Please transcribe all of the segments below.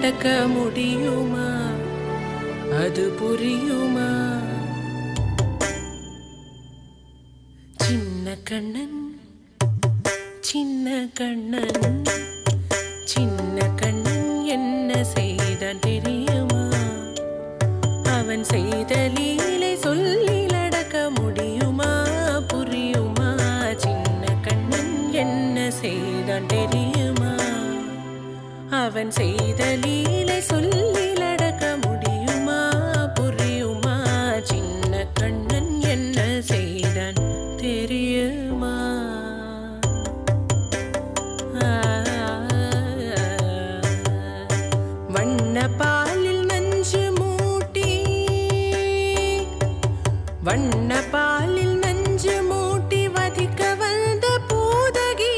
அடக்க முடியுமா? அது புரியுமா? சின்ன கண்ணன் சின்ன கண்ணன் சின்ன கண்ணன் என்ன செய்தான் தெரியுமா? அவன் செய்த லீலை சொல்லில் அடக்க முடியுமா? புரியுமா? சின்ன கண்ணன் என்ன செய்தான் தெரியுமா? அவன் செய்த லீலை சொல்லில் அடக்க முடியுமா? புரியுமா? சின்ன கண்ணன் என்ன செய்தான் தெரியுமா? வண்ண பாலில் நஞ்சு மூட்டி வண்ண பாலில் நஞ்சு மூட்டி வதிக்க வந்த பூதகி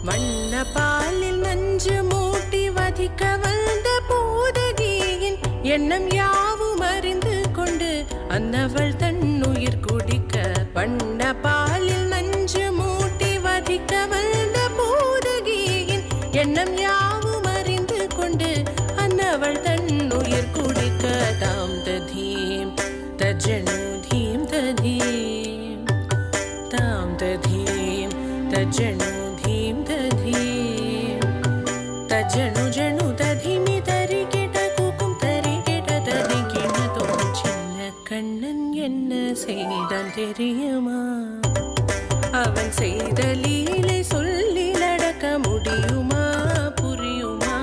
வண்ண பாலில் நஞ்சு மூட்டி வதிக்க வந்த பூதகியின் எண்ணம் யாவும் அறிந்து கொண்டு அன்னவள் தன்னுயிர் குடிக்க வண்ண பாலில் நஞ்சு மூட்டி வதிக்க வந்த பூதகியின் எண்ணம் யாவும் அறிந்து கொண்டு அன்னவள் தன்னுயிர் குடிக்க தாம் ததீம் தஜனு தீம் ததீம் தாம் ததீம் தஜனு தீம் ததீம் தஜனு ஜனு ததீமி தரிகிட கூக்கும் தரிகிட தரிகிட தோம் சின்ன கண்ணன் என்ன செய்தான் தெரியுமா? அவன் செய்த லீலை சொல்லில் அடக்க முடியுமா? புரியுமா?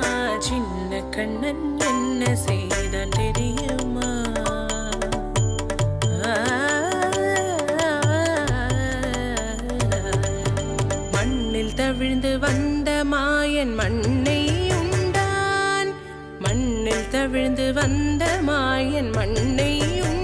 சின்ன கண்ணன் என்ன செய்தான் தெரியுமா? மண்ணில் தவிழ்ந்து வந்த மாயன் மண்ணை உண்டான். மண்ணில் தவிழ்ந்து வந்த மாயன் மண்ணை உண்டான்.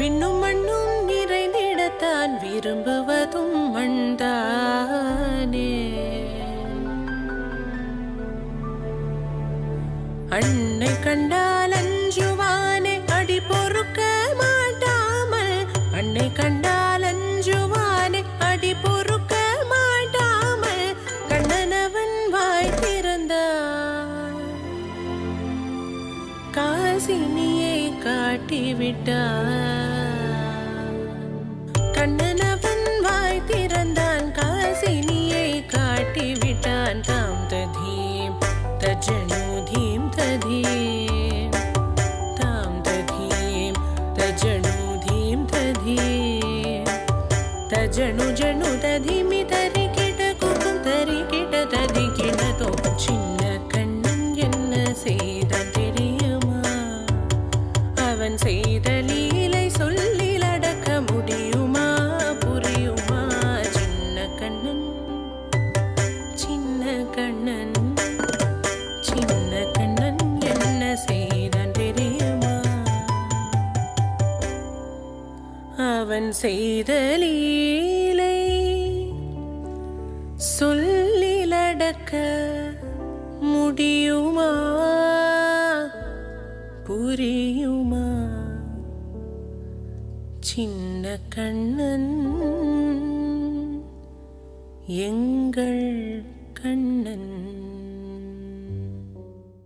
விண்ணும் மண்ணும் நிறைந்திடத்தான் விரும்புவதும் மண்தானே. அன்னை கண்டால் அஞ்சுவானே அடி பொறுக்க மாட்டாமல். அன்னை கண்டால் அஞ்சுவானே அடி பொறுக்க மாட்டாமல் கண்ணனவன் வாய் திறந்தான். காசினியை காட்டிவிட்டான். கண்ணனவன் வாய் திறந்தான். காசினியை காட்டிவிட்டான். தாம் ததீம் தஜனு தீம் ததீம் தாம் ததீம் தஜனு தீம் ததீம் தஜனு ஜனு ததீமி தரிகிட கூக்கும் தரிகிட தரிகிட தோம் சின்ன கண்ணன் என்ன செய்தான் தெரியுமா? அவன் செய்த லீலை சொல்லில் அடக்க முடியுமா? புரியுமா? சின்ன கண்ணன் சின்ன கண்ணன் சின்ன கண்ணன் என்ன செய்தான் தெரியுமா? அவன் செய்த லீலை சொல்லில் அடக்க முடியுமா? புரியுமா? சின்ன கண்ணன் எங்கள் கண்ணன்.